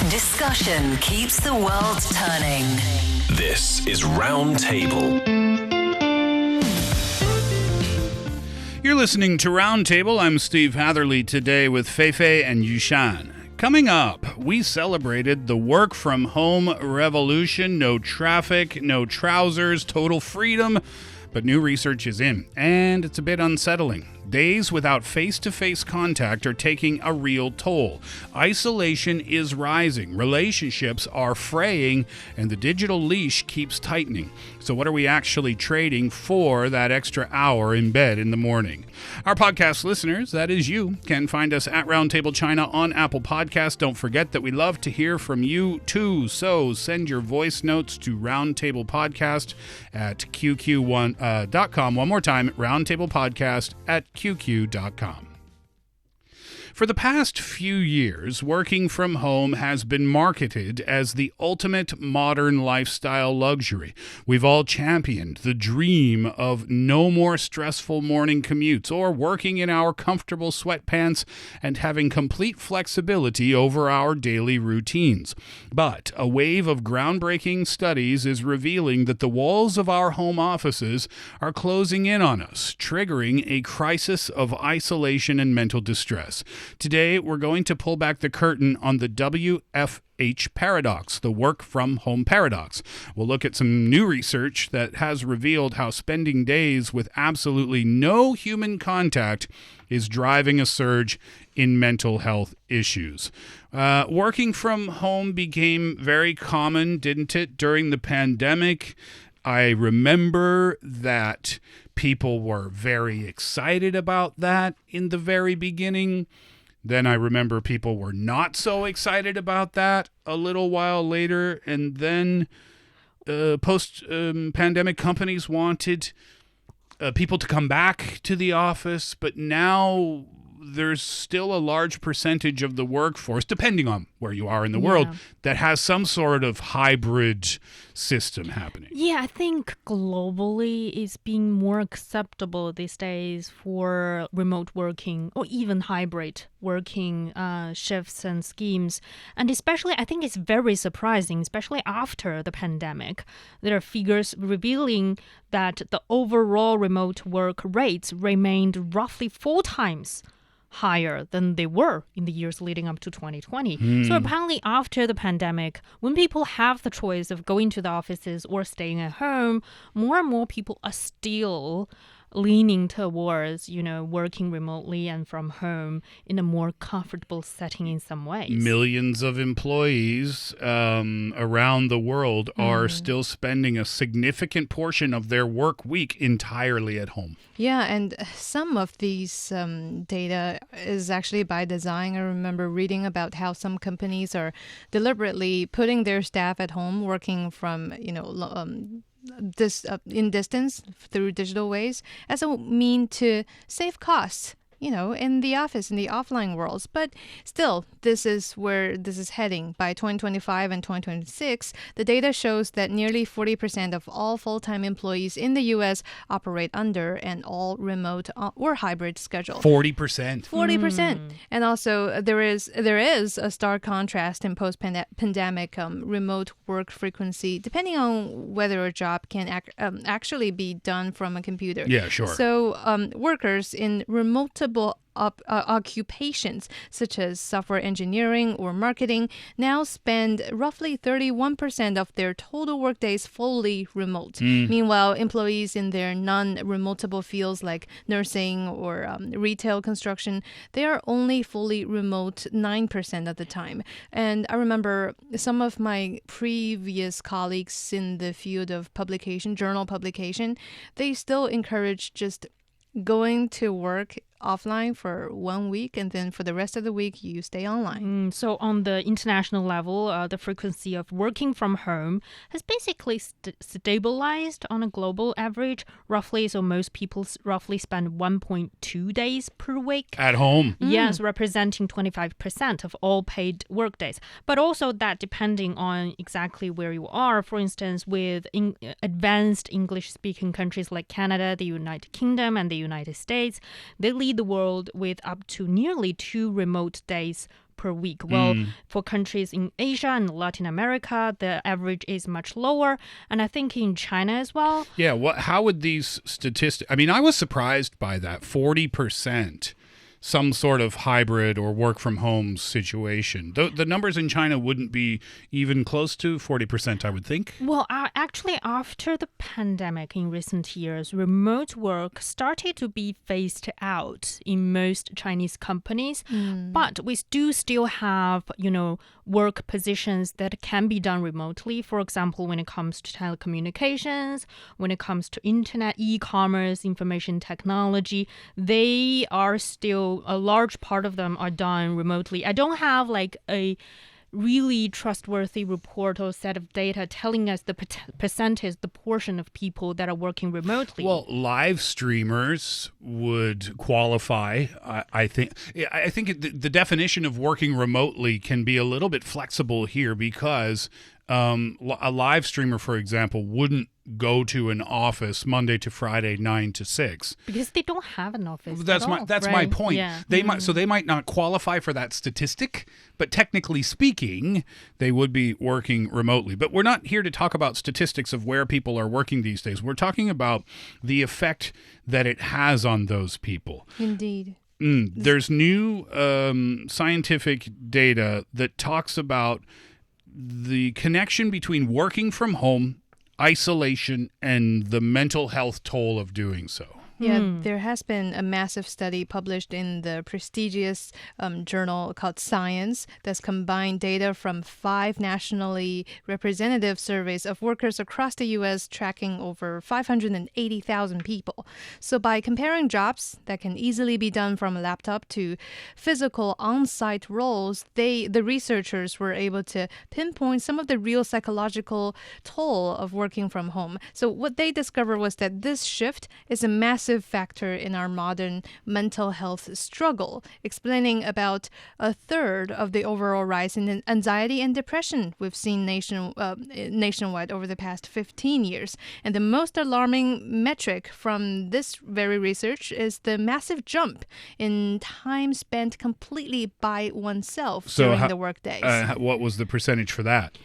Discussion keeps the world turning. This is Round Table. You're listening to Round Table. I'm Steve Hatherley today with Fei Fei and Yushan. Coming up, we celebrated the work-from-home revolution. No traffic, no trousers, total freedom. But new research is in, and it's a bit unsettling. Days without face-to-face contact are taking a real toll. Isolation is rising, relationships are fraying, and the digital leash keeps tightening. So what are we actually trading for that extra hour in bed in the morning? Our podcast listeners, that is you, can find us at Roundtable China on Apple Podcasts. Don't forget that we love to hear from you too. So send your voice notes to Roundtable Podcast at QQ1.com. One more time, Roundtable Podcast at QQ.com. For the past few years, working from home has been marketed as the ultimate modern lifestyle luxury. We've all championed the dream of no more stressful morning commutes or working in our comfortable sweatpants and having complete flexibility over our daily routines. But a wave of groundbreaking studies is revealing that the walls of our home offices are closing in on us, triggering a crisis of isolation and mental distress. Today, we're going to pull back the curtain on the WFH paradox, the work-from-home paradox. We'll look at some new research that has revealed how spending days with absolutely no human contact is driving a surge in mental health issues. Working from home became very common, didn't it, during the pandemic? I remember that people were very excited about that in the very beginning. Then I remember people were not so excited about that a little while later. And then post-pandemic companies wanted people to come back to the office. But now there's still a large percentage of the workforce, depending on where you are in the world, that has some sort of hybrid system happening. Yeah, I think globally it's being more acceptable these days for remote working or even hybrid working shifts and schemes. And especially, I think it's very surprising, especially after the pandemic. There are figures revealing that the overall remote work rates remained roughly 4 times higher than they were in the years leading up to 2020. So apparently after the pandemic, when people have the choice of going to the offices or staying at home, more and more people are still leaning towards, working remotely and from home in a more comfortable setting in some ways. Millions of employees around the world are still spending a significant portion of their work week entirely at home. Yeah, and some of these data is actually by design. I remember reading about how some companies are deliberately putting their staff at home working from, in distance through digital ways as a mean to save costs, in the office, in the offline worlds. But still, this is where this is heading. By 2025 and 2026, the data shows that nearly 40% of all full-time employees in the U.S. operate under an all-remote or hybrid schedule. 40%. 40%. And also, there is a stark contrast in post-pandemic remote work frequency, depending on whether a job can actually be done from a computer. Yeah, sure. So workers in remote occupations such as software engineering or marketing now spend roughly 31% of their total workdays fully remote. Meanwhile, employees in their non-remotable fields like nursing or retail construction, they are only fully remote 9% of the time. And I remember some of my previous colleagues in the field of publication, journal publication, they still encourage just going to work offline for 1 week, and then for the rest of the week, you stay online. So on the international level, the frequency of working from home has basically stabilized on a global average, roughly. So most people roughly spend 1.2 days per week at home. Yes, representing 25% of all paid workdays. But also that depending on exactly where you are. For instance, with advanced English-speaking countries like Canada, the United Kingdom, and the United States, they lead the world with up to nearly 2 remote days per week. Well, for countries in Asia and Latin America, the average is much lower. And I think in China as well. Yeah, how would these statistics... I mean, I was surprised by that, 40%. Some sort of hybrid or work from home situation. The numbers in China wouldn't be even close to 40%, I would think. Well, actually, after the pandemic in recent years, remote work started to be phased out in most Chinese companies. But we do still have, work positions that can be done remotely. For example, when it comes to telecommunications, when it comes to internet, e-commerce, information technology, they are still, a large part of them are done remotely. I don't have like a really trustworthy report or set of data telling us the percentage, the portion of people that are working remotely. Well, live streamers would qualify. I think the definition of working remotely can be a little bit flexible here because a live streamer, for example, wouldn't go to an office Monday to Friday, 9 to 6. Because they don't have an office. That's my point. Yeah. They might not qualify for that statistic, but technically speaking, they would be working remotely. But we're not here to talk about statistics of where people are working these days. We're talking about the effect that it has on those people. Indeed. There's new scientific data that talks about the connection between working from home, isolation, and the mental health toll of doing so. Yeah, there has been a massive study published in the prestigious journal called Science that's combined data from 5 nationally representative surveys of workers across the U.S. tracking over 580,000 people. So by comparing jobs that can easily be done from a laptop to physical on-site roles, the researchers were able to pinpoint some of the real psychological toll of working from home. So what they discovered was that this shift is a massive factor in our modern mental health struggle, explaining about a third of the overall rise in anxiety and depression we've seen nationwide over the past 15 years. And the most alarming metric from this very research is the massive jump in time spent completely by oneself during the workdays. What was the percentage for that?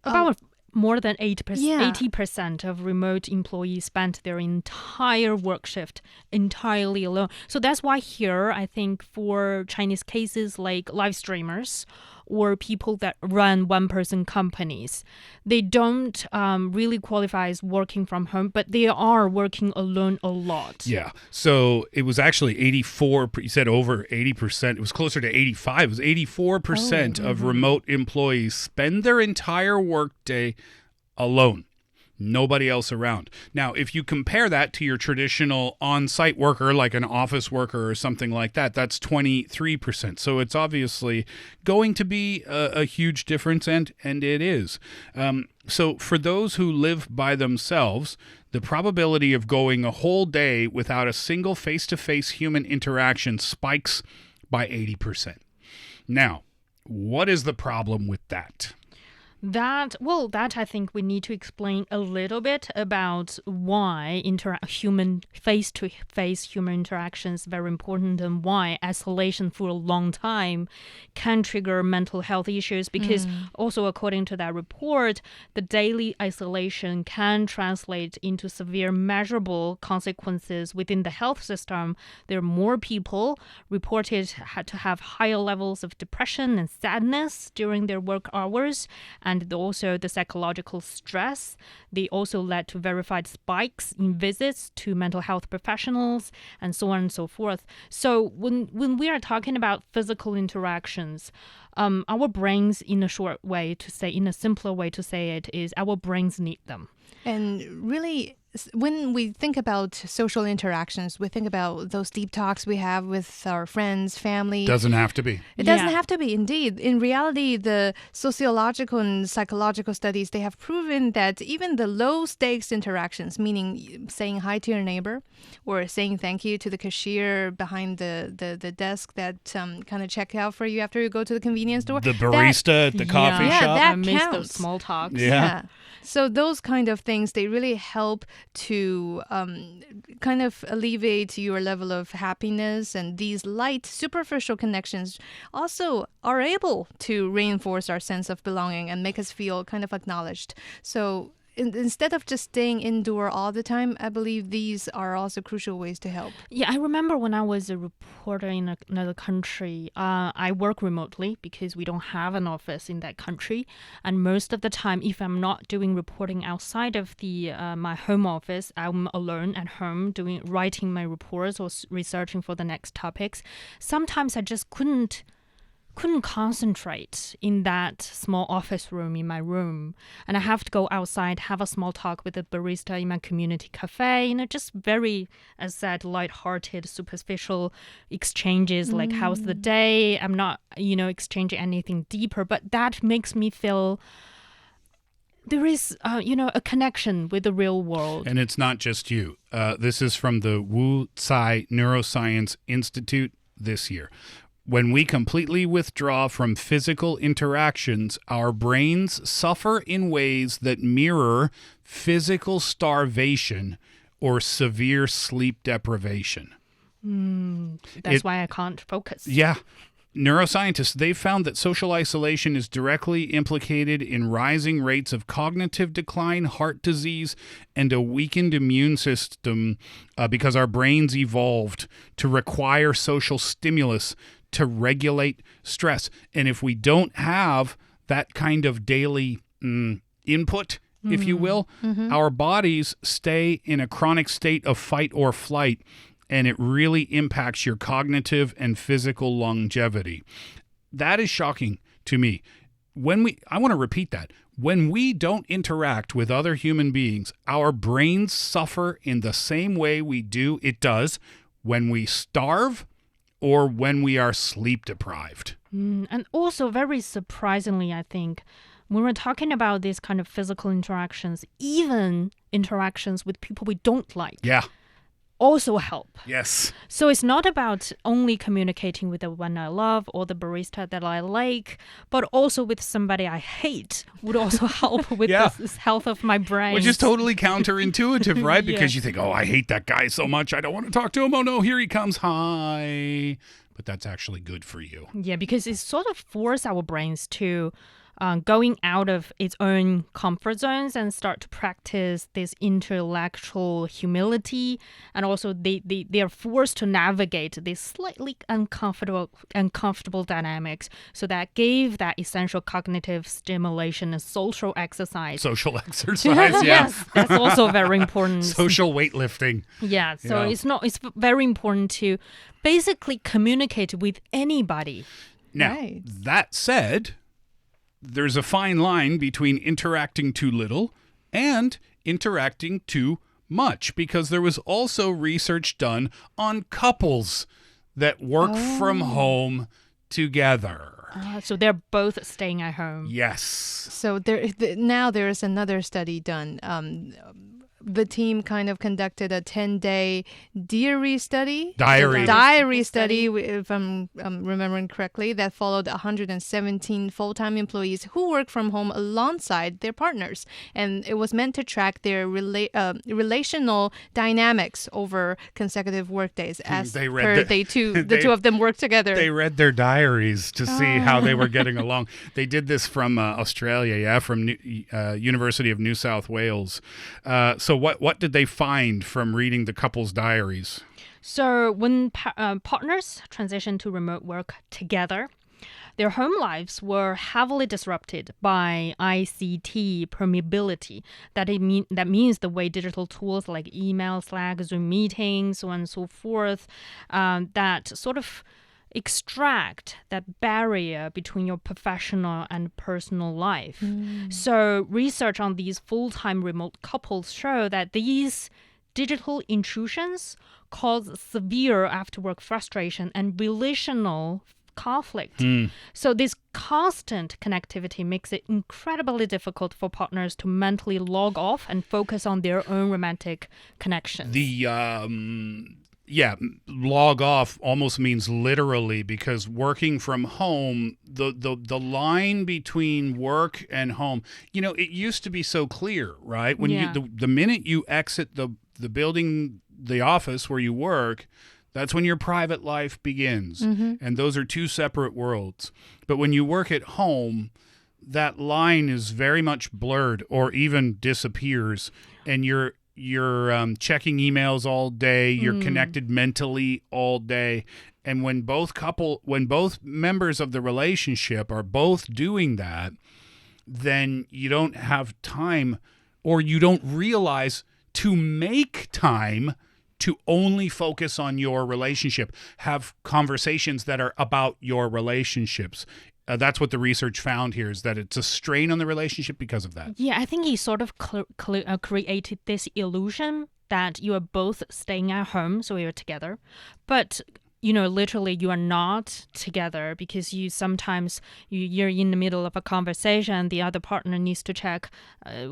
About more than 80% of remote employees spent their entire work shift entirely alone. So that's why here, I think for Chinese cases like live streamers or people that run one-person companies, they don't really qualify as working from home, but they are working alone a lot. Yeah. So it was actually 84, you said over 80%. It was closer to 85. It was 84% of remote employees spend their entire workday alone. Nobody else around. Now, if you compare that to your traditional on-site worker, like an office worker or something like that, that's 23%. So it's obviously going to be a huge difference, and it is. So for those who live by themselves, the probability of going a whole day without a single face-to-face human interaction spikes by 80%. Now, what is the problem with that? That I think we need to explain a little bit about why face-to-face human interaction is very important and why isolation for a long time can trigger mental health issues. Because also according to that report, the daily isolation can translate into severe measurable consequences within the health system. There are more people reported to have higher levels of depression and sadness during their work hours. And also the psychological stress. They also led to verified spikes in visits to mental health professionals and so on and so forth. So when we are talking about physical interactions, our brains, in a simpler way to say it, is our brains need them. And really, when we think about social interactions, we think about those deep talks we have with our friends, family. Doesn't have to be. It doesn't have to be, indeed. In reality, the sociological and psychological studies, they have proven that even the low-stakes interactions, meaning saying hi to your neighbor or saying thank you to the cashier behind the desk that kind of check out for you after you go to the convenience convenience store. The barista at the coffee Yeah, shop. that I miss counts. those small talks. Yeah. So those kind of things, they really help to kind of alleviate your level of happiness. And these light, superficial connections also are able to reinforce our sense of belonging and make us feel kind of acknowledged. So instead of just staying indoor all the time, I believe these are also crucial ways to help. Yeah, I remember when I was a reporter in another country, I work remotely because we don't have an office in that country. And most of the time, if I'm not doing reporting outside of the my home office, I'm alone at home writing my reports or researching for the next topics. Sometimes I just couldn't concentrate in that small office room in my room, and I have to go outside, have a small talk with the barista in my community cafe, just very, as said, light-hearted, superficial exchanges like how's the day. I'm not exchanging anything deeper, but that makes me feel there is a connection with the real world. And it's not just you. This is from the Wu Tsai Neuroscience Institute this year. When we completely withdraw from physical interactions, our brains suffer in ways that mirror physical starvation or severe sleep deprivation. That's why I can't focus. Yeah. Neuroscientists, they've found that social isolation is directly implicated in rising rates of cognitive decline, heart disease, and a weakened immune system because our brains evolved to require social stimulus to regulate stress. And if we don't have that kind of daily input, if you will, our bodies stay in a chronic state of fight or flight, and it really impacts your cognitive and physical longevity. That is shocking to me. I want to repeat that. When we don't interact with other human beings, our brains suffer in the same way it does when we starve or when we are sleep deprived. And also, very surprisingly, I think, when we're talking about these kind of physical interactions, even interactions with people we don't like, also help. Yes. So it's not about only communicating with the one I love or the barista that I like, but also with somebody I hate would also help with this health of my brain. Which is totally counterintuitive, right? Because you think, oh, I hate that guy so much, I don't want to talk to him. Oh, no, here he comes. Hi. But that's actually good for you. Yeah, because it sort of forces our brains to going out of its own comfort zones and start to practice this intellectual humility. And also they are forced to navigate these slightly uncomfortable dynamics. So that gave that essential cognitive stimulation and social exercise. Social exercise, Yes, that's also very important. Social weightlifting. Yeah, so it's very important to basically communicate with anybody. Now, that said, there's a fine line between interacting too little and interacting too much, because there was also research done on couples that work from home together. So they're both staying at home. Yes. So now there is another study done. The team kind of conducted a 10-day diary study. Diary study, if I'm remembering correctly, that followed 117 full-time employees who work from home alongside their partners. And it was meant to track their relational dynamics over consecutive workdays as the two of them worked together. They read their diaries to see how they were getting along. They did this from Australia, from University of New South Wales. So what did they find from reading the couple's diaries? So when partners transitioned to remote work together, their home lives were heavily disrupted by ICT permeability. That means the way digital tools like email, Slack, Zoom meetings, so on and so forth, that sort of extract that barrier between your professional and personal life. So research on these full-time remote couples show that these digital intrusions cause severe after-work frustration and relational conflict. So this constant connectivity makes it incredibly difficult for partners to mentally log off and focus on their own romantic connection. Yeah, log off almost means literally, because working from home, the line between work and home, it used to be so clear, right? When Yeah. the minute you exit the building, the office where you work, that's when your private life begins. And those are two separate worlds. But when you work at home, that line is very much blurred or even disappears, and you're checking emails all day, you're connected mentally all day. And when both members of the relationship are both doing that, then you don't have time, or you don't realize to make time to only focus on your relationship, have conversations that are about your relationships. That's what the research found here, is that it's a strain on the relationship because of that. Yeah, I think he sort of created this illusion that you are both staying at home, so you're together. But, literally you are not together, because you're in the middle of a conversation. The other partner needs to check,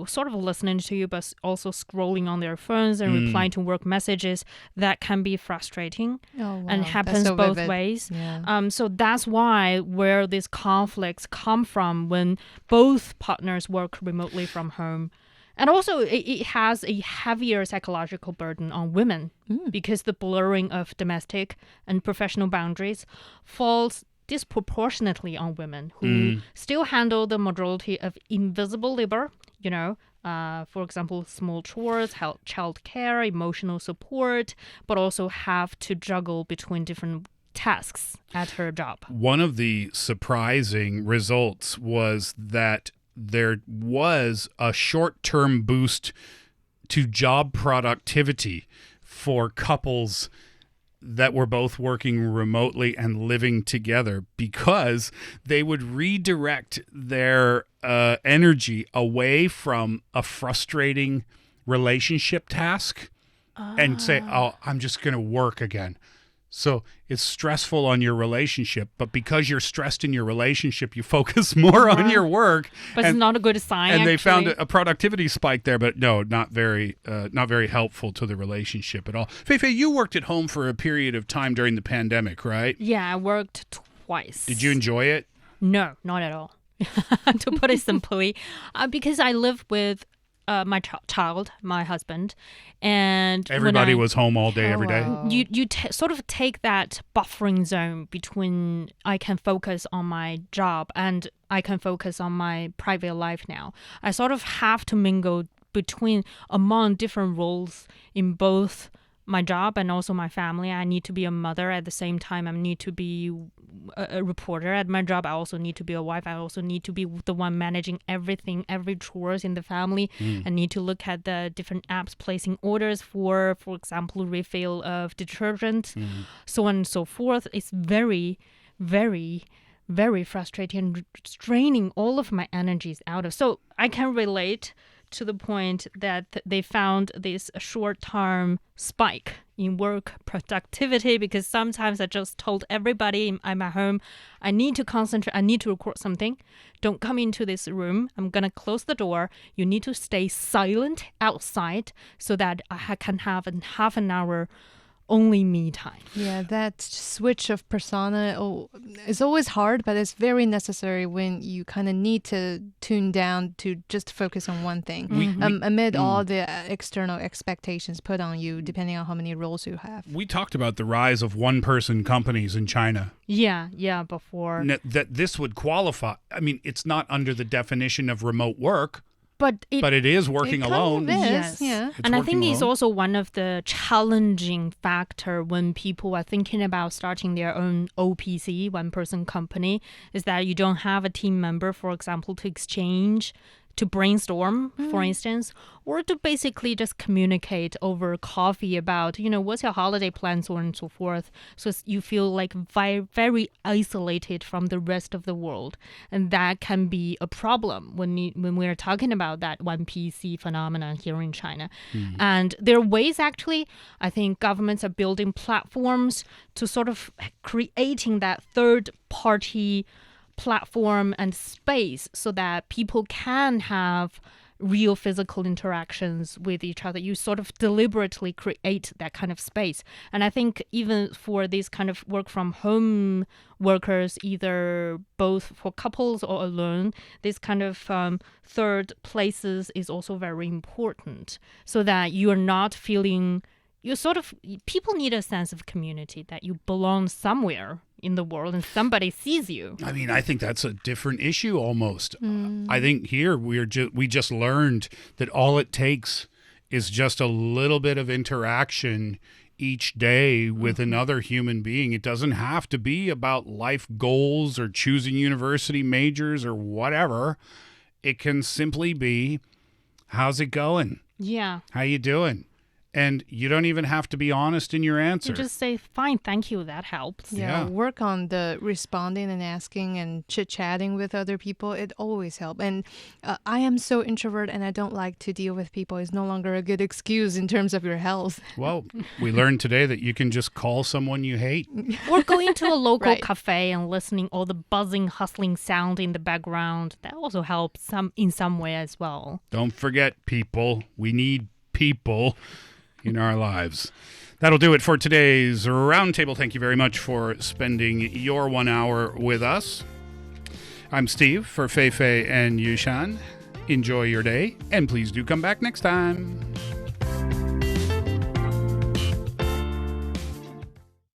sort of listening to you, but also scrolling on their phones and replying to work messages. That can be frustrating and happens so both vivid. ways. Yeah. So that's where these conflicts come from when both partners work remotely from home. And also, it has a heavier psychological burden on women because the blurring of domestic and professional boundaries falls disproportionately on women who still handle the majority of invisible labor, for example, small chores, child care, emotional support, but also have to juggle between different tasks at her job. One of the surprising results was that there was a short-term boost to job productivity for couples that were both working remotely and living together, because they would redirect their energy away from a frustrating relationship task and say, I'm just going to work again. So it's stressful on your relationship, but because you're stressed in your relationship, you focus more on your work. But it's not a good sign. And actually. they found a productivity spike there, but no, not very helpful to the relationship at all. Fei Fei, you worked at home for a period of time during the pandemic, right? Yeah, I worked twice. Did you enjoy it? No, not at all. To put it simply, because I live with my child, my husband, and Everybody was home all day, every day. wow. You sort of take that buffering zone between I can focus on my job and I can focus on my private life now. I sort of have to mingle among different roles in both my job and also my family. I need to be a mother at the same time. I need to be a reporter at my job. I also need to be a wife. I also need to be the one managing everything, every chores in the family. I need to look at the different apps placing orders for example, refill of detergent, so on and so forth. It's very, very, very frustrating, straining all of my energies out of. So I can relate to the point that they found this short-term spike in work productivity, because sometimes I just told everybody I'm at home, I need to concentrate, I need to record something. Don't come into this room. I'm going to close the door. You need to stay silent outside so that I can have half an hour only me time. Yeah, that switch of persona is always hard, but it's very necessary when you kind of need to tune down to just focus on one thing amid all the external expectations put on you, depending on how many roles you have. We talked about the rise of one-person companies in China. Yeah, before. That this would qualify. I mean, it's not under the definition of remote work, But it is working It alone. kind of is, Yes. yeah. It's And I think working it's alone. also one of the challenging factor when people are thinking about starting their own OPC, one-person company, is that you don't have a team member, for example, to exchange, to brainstorm, for instance, or to basically just communicate over coffee about, what's your holiday plan, so on and so forth. So you feel like very isolated from the rest of the world. And that can be a problem when we're talking about that one PC phenomenon here in China. And there are ways, actually, I think governments are building platforms to sort of creating that third party platform and space so that people can have real physical interactions with each other. You sort of deliberately create that kind of space. And I think even for these kind of work from home workers, either both for couples or alone, this kind of third places is also very important, so that you're not feeling, people need a sense of community, that you belong somewhere in the world and somebody sees you. I mean, I think that's a different issue almost. I think here we just learned that all it takes is just a little bit of interaction each day with another human being. It doesn't have to be about life goals or choosing university majors or whatever. It can simply be, how's it going? Yeah. How you doing? And you don't even have to be honest in your answer. You just say, fine, thank you, that helps. Yeah. Work on the responding and asking and chit-chatting with other people. It always helps. And I am so introvert and I don't like to deal with people. It's no longer a good excuse in terms of your health. Well, we learned today that you can just call someone you hate. Or going to a local Right. cafe and listening all the buzzing, hustling sound in the background. That also helps in some way as well. Don't forget, people. We need people in our lives. That'll do it for today's Roundtable. Thank you very much for spending your 1 hour with us. I'm Steve for Fei Fei and Yushan. Enjoy your day, and please do come back next time.